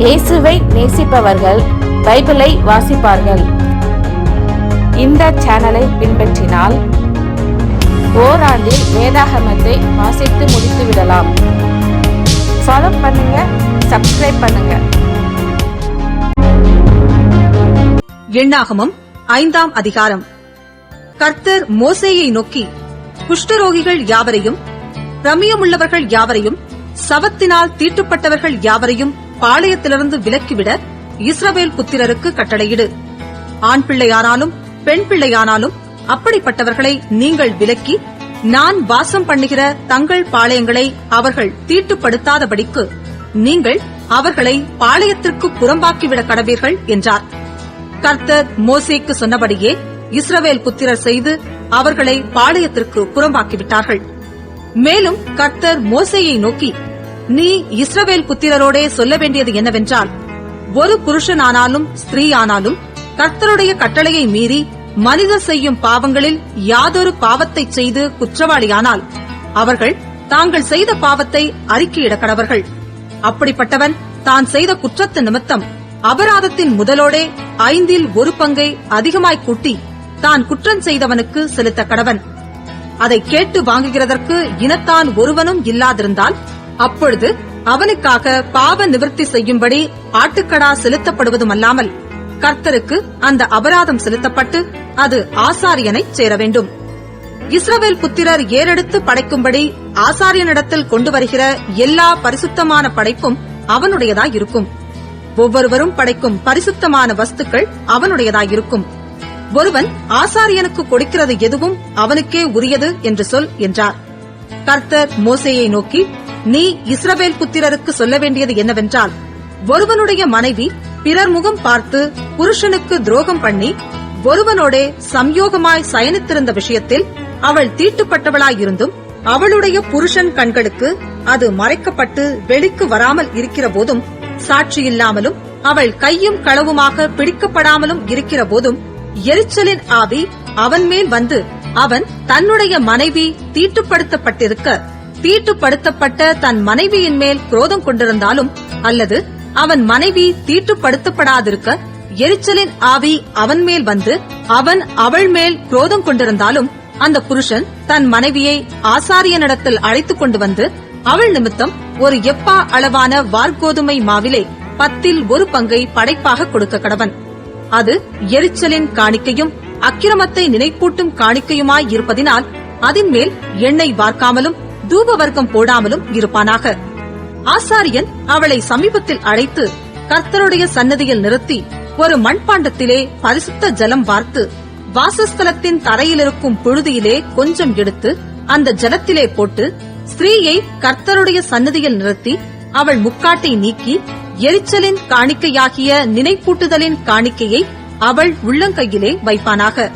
இயேசுவை நேசிப்பவர்கள் பைபிளை வாசிப்பார்கள். இந்த சேனலை பின்பற்றினால் ஓராண்டில் வேதாகமத்தை வாசித்து முடித்து விடலாம். ஃபாலோ பண்ணுங்க, சப்ஸ்கிரைப் பண்ணுங்க. எண்ணாகமம் 5ஆம் அதிகாரம். கர்த்தர் மோசேயை நோக்கி, குஷ்டரோகிகள் யாவரையும், பிரமியமுள்ளவர்கள் யாவரையும், சவத்தினால் தீட்டுப்பட்டவர்கள் யாவரையும் பாளையத்திலிருந்து விலக்கிவிட இஸ்ரவேல் புத்திரருக்கு கட்டளையிடு. ஆண் பிள்ளையானாலும் பெண் பிள்ளையானாலும் அப்படிப்பட்டவர்களை நீங்கள் விலக்கி, நான் வாசம் பண்ணுகிற தங்கள் பாளையங்களை அவர்கள் தீட்டுப்படுத்தாதபடிக்கு நீங்கள் அவர்களை பாளையத்திற்கு புறம்பாக்கிவிட கடவீர்கள் என்றார். கர்த்தர் மோசேக்கு சொன்னபடியே இஸ்ரவேல் புத்திரர் செய்து அவர்களை பாளையத்திற்கு புறம்பாக்கிவிட்டார்கள். மேலும் கர்த்தர் மோசேயை நோக்கி, நீ இஸ்ரவேல் புத்திரரோடே சொல்ல வேண்டியது என்னவென்றால், ஒரு புருஷனானாலும் ஸ்திரீயானாலும் கர்த்தருடைய கட்டளையை மீறி மனிதர் செய்யும் பாவங்களில் யாதொரு பாவத்தை செய்து குற்றவாளியானால் அவர்கள் தாங்கள் செய்த பாவத்தை அறிக்கையிட கடவர்கள். அப்படிப்பட்டவன் தான் செய்த குற்றத்து நிமித்தம் அபராதத்தின் முதலோடே 1/5 பங்கை அதிகமாய் கூட்டி தான் குற்றம் செய்தவனுக்கு செலுத்த கடவன். அதை கேட்டு வாங்குகிறதற்கு இனத்தான் ஒருவனும் இல்லாதிருந்தால் அப்பொழுது அவனுக்காக பாவ நிவர்த்தி செய்யும்படி ஆட்டுக்கடா செலுத்தப்படுவதுமல்லாமல் கர்த்தருக்கு அந்த அபராதம் செலுத்தப்பட்டு அது ஆசாரியனை சேர வேண்டும். இஸ்ரவேல் புத்திரர் ஏறெடுத்து படைக்கும்படி ஆசாரியனிடத்தில் கொண்டு வருகிற எல்லா பரிசுத்தமான படைப்பும் அவனுடையதாயிருக்கும். ஒவ்வொருவரும் படைக்கும் பரிசுத்தமான வஸ்துக்கள் அவனுடையதாயிருக்கும். ஒருவன் ஆசாரியனுக்கு கொடுக்கிறது எதுவும் அவனுக்கே உரியது என்று சொல் என்றார். கர்த்தர் மோசேயை நோக்கி, நீ இஸ்ரவேல் புத்திரருக்கு சொல்ல வேண்டியது என்னவென்றால், ஒருவனுடைய மனைவி பிறர் முகம் பார்த்து புருஷனுக்கு துரோகம் பண்ணி ஒருவனோடே சம்யோகமாய் சயனித்திருந்த விஷயத்தில் அவள் தீட்டுப்பட்டவளாயிருந்தும் அவளுடைய புருஷன் கண்களுக்கு அது மறைக்கப்பட்டு வெளிக்கு வராமல் இருக்கிற போதும், சாட்சியில்லாமலும் அவள் கையும் களவுமாக பிடிக்கப்படாமலும் இருக்கிற போதும், எரிச்சலின் ஆவி அவன் மேல் வந்து அவன் தன்னுடைய மனைவி தீட்டுப்படுத்தப்பட்டிருக்க தீட்டுப்படுத்தப்பட்ட தன் மனைவியின் மேல் குரோதம் கொண்டிருந்தாலும், அல்லது அவன் மனைவி தீட்டுப்படுத்தப்படாதிருக்க எரிச்சலின் ஆவி அவன் மேல் வந்து அவன் அவள் மேல் குரோதம் கொண்டிருந்தாலும், அந்த புருஷன் தன் மனைவியை ஆசாரியனிடத்தில் அழைத்துக் கொண்டு வந்து அவள் நிமித்தம் ஒரு எப்பா அளவான வார்கோதுமை மாவிலே 1/10 பங்கை படைப்பாக கொடுக்க கடவன். அது எரிச்சலின் காணிக்கையும் அக்கிரமத்தை நினைப்பூட்டும் காணிக்கையுமாய் இருப்பதினால் அதன் மேல் எண்ணெய் வார்க்காமலும் தூபவர்க்கம் போடாமலும் இருப்பானாக. ஆசாரியன் அவளை சமீபத்தில் அழைத்து கர்த்தருடைய சன்னதியில் நிறுத்தி ஒரு மண்பாண்டத்திலே பரிசுத்த ஜலம் வார்த்து வாசஸ்தலத்தின் தரையிலிருக்கும் புழுதியிலே கொஞ்சம் எடுத்து அந்த ஜலத்திலே போட்டு ஸ்திரீயை கர்த்தருடைய சன்னதியில் நிறுத்தி அவள் முக்காட்டை நீக்கி எரிச்சலின் காணிக்கையாகிய நினைப்பூட்டுதலின் காணிக்கையை அவள் உள்ளங்கையிலே வைப்பானாக.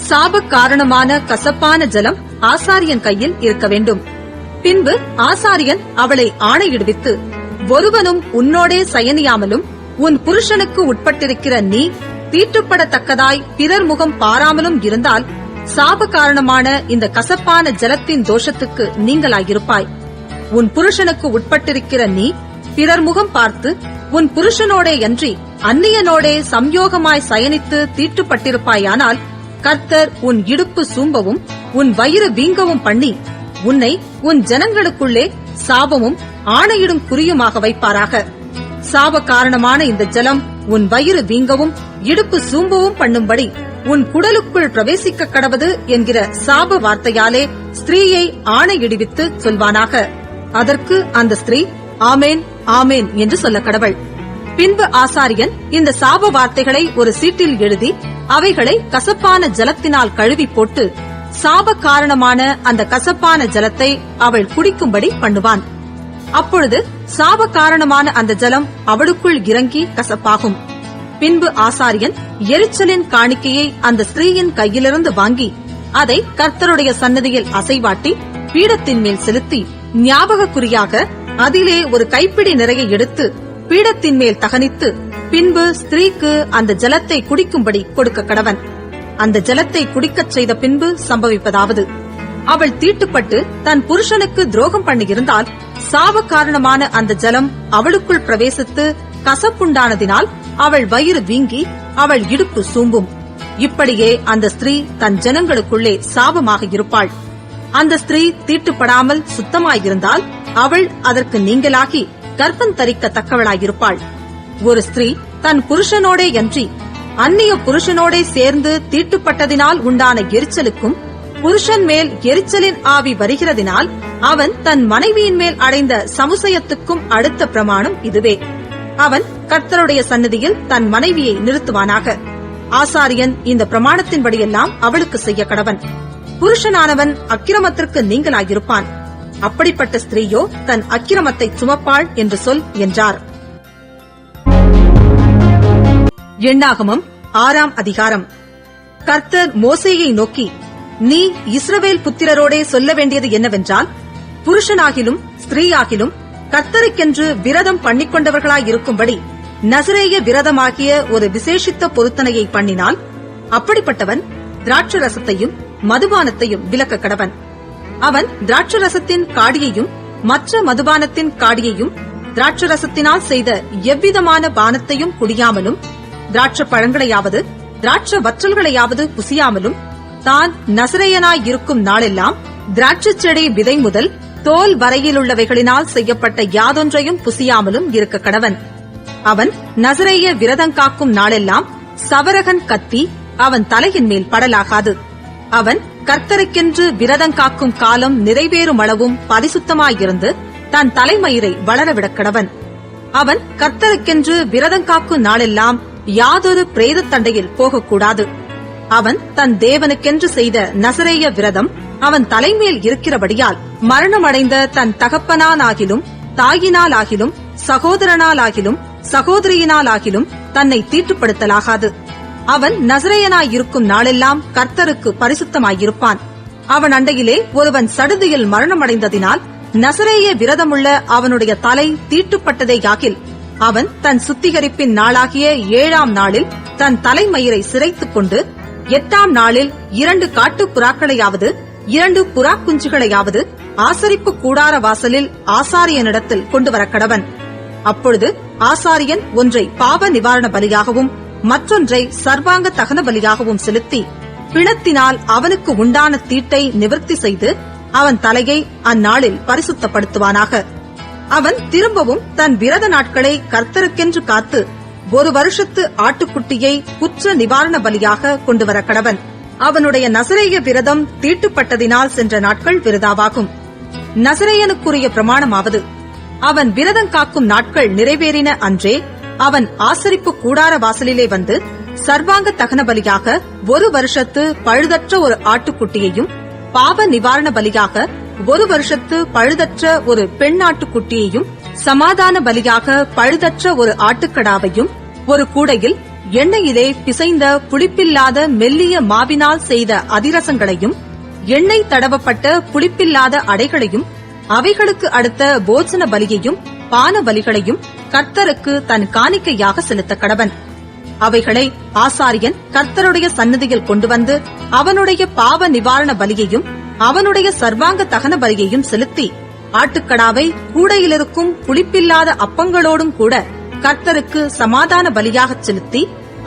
சாப காரணமான கசப்பான ஜலம் ஆசாரியன் கையில் இருக்க வேண்டும். பின்பு ஆசாரியன் அவளை ஆணையிடுவித்து, ஒருவனும் உன்னோடே சயனியாமலும் உன் புருஷனுக்கு உட்பட்டிருக்கிற நீ தீட்டுப்படத்தக்கதாய் பிறர் முகம் பாராமலும் இருந்தால் சாப காரணமான இந்த கசப்பான ஜலத்தின் தோஷத்துக்கு நீங்களாயிருப்பாய். உன் புருஷனுக்கு உட்பட்டிருக்கிற நீ பிறர் முகம் பார்த்து உன் புருஷனோடே அன்றி அந்நியனோடே சம்யோகமாய் சயனித்து தீட்டுப்பட்டிருப்பாயானால் கர்த்தர் உன் இடுப்பு சூம்பவும் உன் வயிறு வீங்கவும் பண்ணி உன்னை உன் ஜனங்களுக்குள்ளே சாபமும் ஆணையிடும் குறியுமாக வைப்பாராக. சாப காரணமான இந்த ஜலம் உன் வயிறு வீங்கவும் இடுப்பு சூம்பவும் பண்ணும்படி உன் குடலுக்குள் பிரவேசிக்க கடவது என்கிற சாப வார்த்தையாலே ஸ்திரீயை ஆணையிடுவித்து சொல்வானாக. அதற்கு அந்த ஸ்திரீ ஆமேன் ஆமேன் என்று சொல்ல கடவள். பின்பு ஆசாரியன் இந்த சாப வார்த்தைகளை ஒரு சீட்டில் எழுதி அவைகளை கசப்பான ஜலத்தினால் கழுவி போட்டு சாப காரணமான அந்த கசப்பான ஜலத்தை அவள் குடிக்கும்படி பண்ணுவான். அப்பொழுது சாப காரணமான அந்த ஜலம் அவளுக்குள் இறங்கி கசப்பாகும். பின்பு ஆசாரியன் எரிச்சலின் காணிக்கையை அந்த ஸ்திரீயின் கையிலிருந்து வாங்கி அதை கர்த்தருடைய சன்னதியில் அசைவாட்டி பீடத்தின் மேல் செலுத்தி ஞாபக குறியாக அதிலே ஒரு கைப்பிடி நிறைய எடுத்து பீடத்தின் மேல் தகனித்து பின்பு ஸ்திரீக்கு அந்த ஜலத்தை குடிக்கும்படி கொடுக்க கடவன். அந்த ஜலத்தை குடிக்கச் செய்த பின்பு சம்பவிப்பதாவது, அவள் தீட்டுப்பட்டு தன் புருஷனுக்கு துரோகம் பண்ணியிருந்தால் சாப காரணமான அந்த ஜலம் அவளுக்குள் பிரவேசித்து கசப்புண்டானதினால் அவள் வயிறு வீங்கி அவள் இடுப்பு சூம்பும். இப்படியே அந்த ஸ்திரீ தன் ஜனங்களுக்குள்ளே சாபமாக இருப்பாள். அந்த ஸ்திரீ தீட்டுப்படாமல் சுத்தமாயிருந்தால் அவள் அதற்கு நீங்களாகி கர்ப்பம் தரிக்கத்தக்கவளாயிருப்பாள். ஒரு ஸ்திரீ தன் புருஷனோடே அன்றி அந்நிய புருஷனோடே சேர்ந்து தீட்டுப்பட்டதினால் உண்டான எரிச்சலுக்கும் புருஷன் மேல் எரிச்சலின் ஆவி வருகிறதினால் அவன் தன் மனைவியின் மேல் அடைந்த சமுசயத்துக்கும் அடுத்த பிரமாணம் இதுவே. அவன் கர்த்தருடைய சந்நிதியில் தன் மனைவியை நிறுத்துவானாக. ஆசாரியன் இந்த பிரமாணத்தின்படியெல்லாம் அவளுக்கு செய்ய கடவன். புருஷனானவன் அக்கிரமத்திற்கு நீங்களாயிருப்பான். அப்படிப்பட்ட ஸ்திரீயோ தன் அக்கிரமத்தை சுமப்பாள் என்று சொல் என்றார். எண்ணாகமம் 6ஆம் அதிகாரம். கர்த்தர் மோசேயை நோக்கி, நீ இஸ்ரவேல் புத்திரரோடே சொல்ல வேண்டியது என்னவென்றால், புருஷனாகிலும் ஸ்திரீயாகிலும் கர்த்தருக்கென்று விரதம் பண்ணிக்கொண்டவர்களாயிருக்கும்படி நசரேய விரதமாகிய ஒரு விசேஷித்த பொருத்தனையை பண்ணினால், அப்படிப்பட்டவன் திராட்சரசத்தையும் மதுபானத்தையும் விலக்க கடவன். அவன் திராட்சரசத்தின் காடியையும் மற்ற மதுபானத்தின் காடியையும் திராட்சரசத்தினால் செய்த எவ்விதமான பானத்தையும் குடியாமலும், திராட்ச பழங்களையாவது திராட்ச வற்றல்களையாவது புசியாமலும், தான் நசரேயனாயிருக்கும் நாளெல்லாம் திராட்சைச் செடி விதை முதல் தோல் வரையிலுள்ளவைகளினால் செய்யப்பட்ட யாதொன்றையும் புசியாமலும் இருக்க கடவன். அவன் நசரேய விரதங்காக்கும் நாளெல்லாம் சவரகன் கத்தி அவன் தலையின் மேல் படலாகாது. அவன் கர்த்தருக்கென்று விரதங்காக்கும் காலம் நிறைவேறும் அளவும் பரிசுத்தமாயிருந்து தன் தலைமயிரை வளரவிடக் கடவன். அவன் கர்த்தருக்கென்று விரதங்காக்கும் நாளெல்லாம் யாதொரு பிரேத தண்டையில் போகக்கூடாது. அவன் தன் தேவனுக்கென்று செய்த நசரேய விரதம் அவன் தலைமேல் இருக்கிறபடியால் மரணமடைந்த தன் தகப்பனானாகிலும் தாயினாலாகிலும் சகோதரனாலாகிலும் சகோதரியினாலாகிலும் தன்னை தீட்டுப்படுத்தலாகாது. அவன் நசரேயனாயிருக்கும் நாளெல்லாம் கர்த்தருக்கு பரிசுத்தமாயிருப்பான். அவன் அண்டையிலே ஒருவன் சடுதியில் மரணமடைந்ததினால் நசரேய விரதமுள்ள அவனுடைய தலை தீட்டுப்பட்டதேயாகில், அவன் தன் சுத்திகரிப்பின் நாளாகிய 7ஆம் நாளில் தன் தலைமயிரை சிரைத்துக் கொண்டு 8ஆம் நாளில் 2 காட்டுப் புறாக்களையாவது 2 புறா குஞ்சுகளையாவது ஆசரிப்பு கூடார வாசலில் ஆசாரியனிடத்தில் கொண்டுவரக் கடவன். அப்பொழுது ஆசாரியன் ஒன்றை பாவ நிவாரண பலியாகவும் மற்றொன்றை சர்வாங்க தகன பலியாகவும் செலுத்தி பிணத்தினால் அவனுக்கு உண்டான தீட்டை நிவர்த்தி செய்து அவன் தலையை அந்நாளில் பரிசுத்தப்படுத்துவானாக. அவன் திரும்பவும் தன் விரத நாட்களை கர்த்தருக்கென்று காத்து 1 வருஷத்து ஆட்டுக்குட்டியை குற்ற நிவாரண பலியாக கொண்டுவர கடவன். அவனுடைய நசரேய விரதம் தீட்டுப்பட்டதினால் சென்ற நாட்கள் விருதாவாகும். நசரேயனுக்குரிய பிரமாணமாவது, அவன் விரதம் காக்கும் நாட்கள் நிறைவேறின அன்றே அவன் ஆசரிப்பு கூடார வாசலிலே வந்து சர்வாங்க தகன பலியாக 1 வருஷத்து பழுதற்ற ஒரு ஆட்டுக்குட்டியையும், பாவ நிவாரண பலியாக 1 வருஷத்து பழுதற்ற ஒரு பெண் ஆட்டுக்குட்டியையும், சமாதான பலியாக பழுதற்ற ஒரு ஆட்டுக்கடாவையும், ஒரு கூடையில் எண்ணெயிலே பிசைந்த புளிப்பில்லாத மெல்லிய மாவினால் செய்த அதிரசங்களையும், எண்ணெய் தடவப்பட்ட புளிப்பில்லாத அடைகளையும், அவைகளுக்கு அடுத்த போஜன பலியையும் பான பலிகளையும் கர்த்தருக்கு தன் காணிக்கையாக செலுத்த கடவன். அவைகளை ஆசாரியன் கர்த்தருடைய சந்நிதியில் கொண்டு வந்து அவனுடைய பாவ நிவாரண பலியையும் அவனுடைய சர்வாங்க தகன பலியையும் செலுத்தி ஆட்டுக்கடாவை கூடையிலிருக்கும் புளிப்பில்லாத அப்பங்களோடும் கூட கர்த்தருக்கு சமாதான பலியாகச் செலுத்தி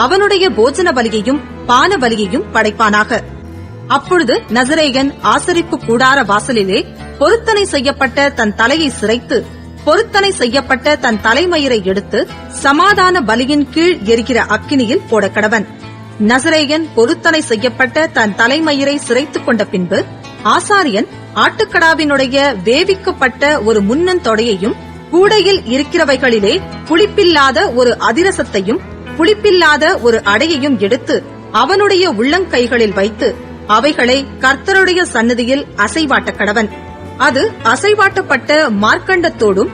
அவனுடைய போஜன பலியையும் பான பலியையும் படைப்பானாக. அப்பொழுது நசரேயன் ஆசரிப்பு கூடார வாசலிலே பொருத்தனை செய்யப்பட்ட தன் தலையை சிரைத்து பொருத்தனை செய்யப்பட்ட தன் தலைமயிரை எடுத்து சமாதான பலியின் கீழ் எரிகிற அக்கினியில் போடக்கடவன். நசரேயன் பொருத்தனை செய்யப்பட்ட தன் தலைமயிரை சிரைத்துக் கொண்ட பின்பு ஆசாரியன் ஆட்டுக்கடாவினுடைய வேவிக்கப்பட்ட ஒரு முன்னந்தொடையையும் கூடையில் இருக்கிறவைகளிலே புளிப்பில்லாத ஒரு அதிரசத்தையும் புளிப்பில்லாத ஒரு அடையையும் எடுத்து அவனுடைய உள்ளங்கைகளில் வைத்து அவைகளை கர்த்தருடைய சந்நிதியில் அசைவாட்ட கடவன். அது அசைவாட்டப்பட்ட மார்க்கண்டத்தோடும்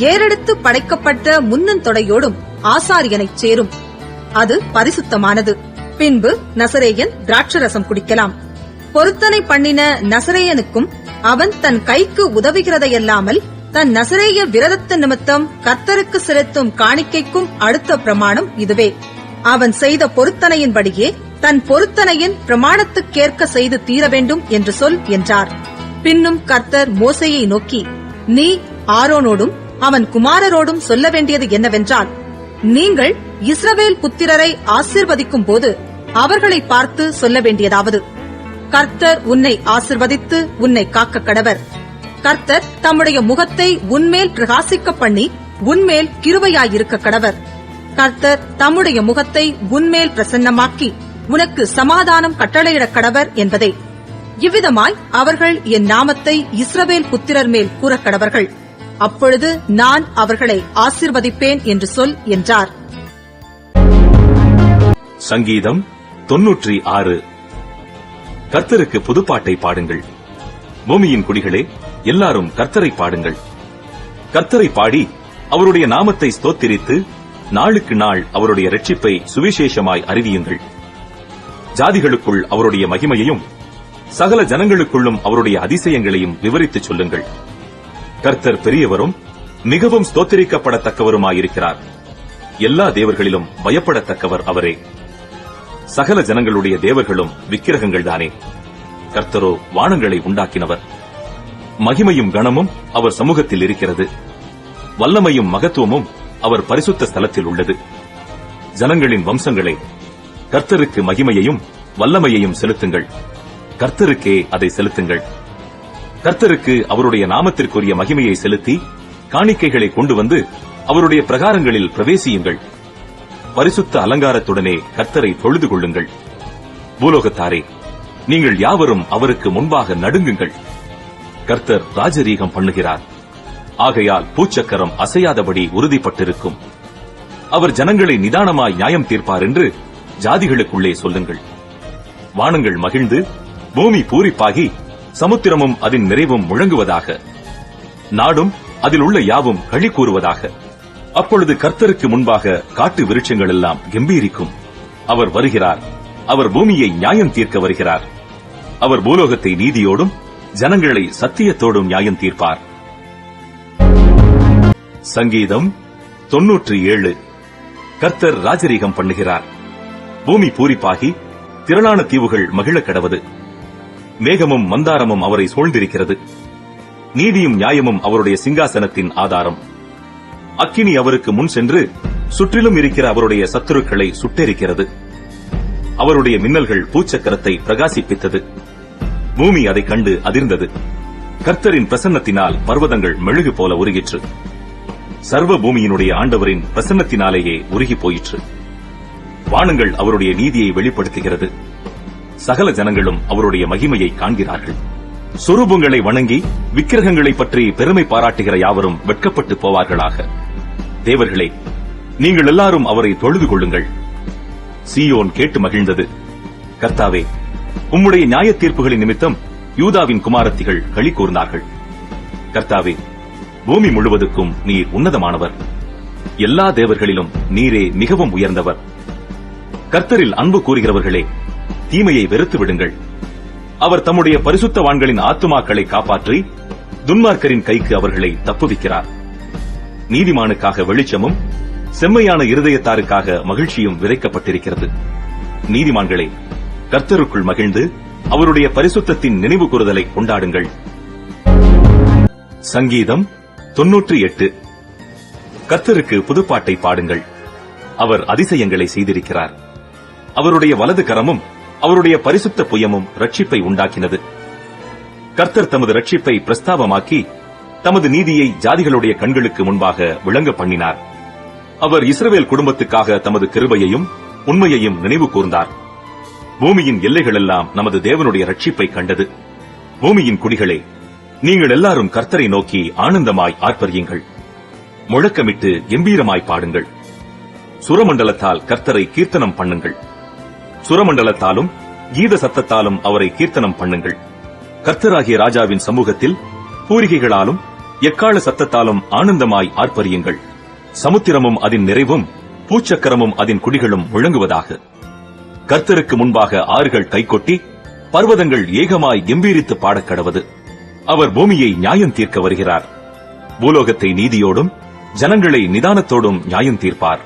ஏறெடுத்து படைக்கப்பட்ட முன்னந்தொடையோடும் ஆசாரியனைச் சேரும். அது பரிசுத்தமானது. பின்பு நசரேயன் திராட்சரசம் குடிக்கலாம். பொருத்தனை பண்ணின நசரேயனுக்கும் அவன் தன் கைக்கு உதவுகிறதையல்லாமல் தன் நசரேய விரதத்து நிமித்தம் கர்த்தருக்கு செலுத்தும் காணிக்கைக்கும் அடுத்த பிரமாணம் இதுவே. அவன் செய்த பொருத்தனையின்படியே தன் பொருத்தனையின் பிரமாணத்துக்கேற்க செய்து தீர வேண்டும் என்று சொல் என்றார். பின்னும் கர்த்தர் மோசேயை நோக்கி, நீ ஆரோனோடும் அவன் குமாரரோடும் சொல்ல வேண்டியது என்னவென்றால், நீங்கள் இஸ்ரவேல் புத்திரரை ஆசீர்வதிக்கும் போது அவர்களை பார்த்து சொல்ல வேண்டியதாவது: கர்த்தர் உன்னை ஆசீர்வதித்து உன்னை காக்க கடவர். கர்த்தர் தம்முடைய முகத்தை உன்மேல் பிரகாசிக்க பண்ணி உன்மேல் கிருபையாயிருக்க கடவர். கர்த்தர் தம்முடைய முகத்தை உன்மேல் பிரசன்னமாக்கி உனக்கு சமாதானம் கட்டளையிட கடவர் என்பதே. இவ்விதமாய் அவர்கள் என் நாமத்தை இஸ்ரவேல் புத்திரர் மேல் கூறக் கடவர்கள். அப்பொழுது நான் அவர்களை ஆசீர்வதிப்பேன் என்று சொல் என்றார். சங்கீதம் 96. கர்த்தருக்கு புதுப்பாட்டை பாடுங்கள். பூமியின் குடிகளே, எல்லாரும் கர்த்தரை பாடுங்கள். கர்த்தரை பாடி அவருடைய நாமத்தை ஸ்தோத்திரித்து நாளுக்கு நாள் அவருடைய இரட்சிப்பை சுவிசேஷமாய் அறிவியுங்கள். ஜாதிகளுக்குள் அவருடைய மகிமையையும் சகல ஜனங்களுக்குள்ளும் அவருடைய அதிசயங்களையும் விவரித்துச் சொல்லுங்கள். கர்த்தர் பெரியவரும் மிகவும் ஸ்தோத்திரிக்கப்படத்தக்கவருமாயிருக்கிறார். எல்லா தேவர்களிலும் பயப்படத்தக்கவர் அவரே. சகல ஜனங்களுடைய தேவர்களும் விக்கிரகங்கள்தானே. கர்த்தரோ வானங்களை உண்டாக்கினவர். மகிமையும் கனமும் அவர் சமூகத்தில் இருக்கிறது. வல்லமையும் மகத்துவமும் அவர் பரிசுத்த ஸ்தலத்தில் உள்ளது. ஜனங்களின் வம்சங்களே, கர்த்தருக்கு மகிமையையும் வல்லமையையும் செலுத்துங்கள். கர்த்தருக்கே அதை செலுத்துங்கள். கர்த்தருக்கு அவருடைய நாமத்திற்குரிய மகிமையை செலுத்தி காணிக்கைகளை கொண்டு வந்து அவருடைய பிரகாரங்களில் பிரவேசியுங்கள். பரிசுத்த அலங்காரத்துடனே கர்த்தரை தொழுது கொள்ளுங்கள். பூலோகத்தாரே, நீங்கள் யாவரும் அவருக்கு முன்பாக நடுங்குங்கள். கர்த்தர் ராஜரீகம் பண்ணுகிறார். ஆகையால் பூச்சக்கரம் அசையாதபடி உறுதிப்பட்டிருக்கும். அவர் ஜனங்களை நிதானமாய் நியாயம் தீர்ப்பார் என்று ஜாதிகளுக்குள்ளே சொல்லுங்கள். வானங்கள் மகிழ்ந்து பூமி பூரிப்பாகி சமுத்திரமும் அதன் நிறைவும் முழங்குவதாக. நாடும் அதில் உள்ள யாவும் களி கூறுவதாக. அப்பொழுது கர்த்தருக்கு முன்பாக காட்டு விருட்சங்கள் எல்லாம் கம்பீரிக்கும். அவர் வருகிறார். அவர் பூமியை நியாயம் தீர்க்க வருகிறார். அவர் பூலோகத்தை நீதியோடும் ஜனங்களை சத்தியத்தோடும் நியாயம் தீர்ப்பார். சங்கீதம் 97. கர்த்தர் ராஜரீகம் பண்ணுகிறார். பூமி பூரிப்பாகி திரளான தீவுகள் மகிழக் கடவது. மேகமும் மந்தாரமும் அவரை சூழ்ந்திருக்கிறது. நீதியும் நியாயமும் அவருடைய சிங்காசனத்தின் ஆதாரம். அக்கினி அவருக்கு முன் சென்று சுற்றிலும் இருக்கிற அவருடைய சத்துருக்களை சுட்டெரிக்கிறது. அவருடைய மின்னல்கள் பூச்சக்கரத்தை பிரகாசிப்பித்தது. பூமி அதைக் கண்டு அதிர்ந்தது. கர்த்தரின் பிரசன்னத்தினால் பர்வதங்கள் மெழுகு போல உருகிற்று. சர்வ பூமியினுடைய ஆண்டவரின் பிரசன்னத்தினாலேயே உருகி போயிற்று. வானங்கள் அவருடைய நீதியை வெளிப்படுத்துகிறது. சகல ஜனங்களும் அவருடைய மகிமையை காண்கிறார்கள். சொரூபங்களை வணங்கி விக்கிரகங்களை பற்றி பெருமை பாராட்டுகிற யாவரும் வெட்கப்பட்டு போவார்களாக. தேவர்களே, நீங்கள் எல்லாரும் அவரை தொழுது கொள்ளுங்கள். சீயோன் கேட்டு மகிழ்ந்தது. கர்த்தாவே, உம்முடைய நியாய தீர்ப்புகளின் நிமித்தம் யூதாவின் குமாரத்திகள் களி கூர்ந்தார்கள். கர்த்தாவே, பூமி முழுவதுக்கும் நீர் உன்னதமானவர். எல்லா தேவர்களிலும் நீரே மிகவும் உயர்ந்தவர். கர்த்தரில் அன்பு கூறுகிறவர்களே, தீமையை வெறுத்து விடுங்கள். அவர் தம்முடைய பரிசுத்தவான்களின் ஆத்துமாக்களை காப்பாற்றி துன்மார்க்கரின் கைக்கு அவர்களை தப்புவிக்கிறார். நீதிமானுக்காக வெளிச்சமும் செம்மையான இருதயத்தாருக்காக மகிழ்ச்சியும் விதைக்கப்பட்டிருக்கிறது. நீதிமான்களே, கர்த்தருக்குள் மகிழ்ந்து அவருடைய பரிசுத்தத்தின் நினைவு கூறுதலை கொண்டாடுங்கள். சங்கீதம் 98. கர்த்தருக்கு புதுப்பாட்டை பாடுங்கள். அவர் அதிசயங்களை செய்திருக்கிறார். அவருடைய வலது கரமும் அவருடைய பரிசுத்த புயமும் ரட்சிப்பை உண்டாக்கினது. கர்த்தர் தமது ரட்சிப்பை பிரஸ்தாபமாக்கி தமது நீதியை ஜாதிகளுடைய கண்களுக்கு முன்பாக விளங்க பண்ணினார். அவர் இஸ்ரவேல் குடும்பத்துக்காக தமது கிருபையையும் உண்மையையும் நினைவு கூர்ந்தார். பூமியின் எல்லைகளெல்லாம் நமது தேவனுடைய ரட்சிப்பை கண்டது. பூமியின் குடிகளே, நீங்கள் எல்லாரும் கர்த்தரை நோக்கி ஆனந்தமாய் ஆர்ப்பரியுங்கள். முழக்கமிட்டு கம்பீரமாய் பாடுங்கள். சுரமண்டலத்தால் கர்த்தரை கீர்த்தனம் பண்ணுங்கள். சுரமண்டலத்தாலும் கீத சத்தத்தாலும் அவரை கீர்த்தனம் பண்ணுங்கள். கர்த்தராகிய ராஜாவின் சமூகத்தில் பூரிகைகளாலும் எக்கால சத்தத்தாலும் ஆனந்தமாய் ஆர்ப்பரியுங்கள். சமுத்திரமும் அதன் நிறைவும் பூச்சக்கரமும் அதன் குடிகளும் முழங்குவதாக. கர்த்தருக்கு முன்பாக ஆறுகள் கைகொட்டி பர்வதங்கள் ஏகமாய் கம்பீரித்து பாடக்கடவது. அவர் பூமியை நியாயம் தீர்க்க வருகிறார். பூலோகத்தை நீதியோடும் ஜனங்களை நிதானத்தோடும் நியாயம் தீர்ப்பார்.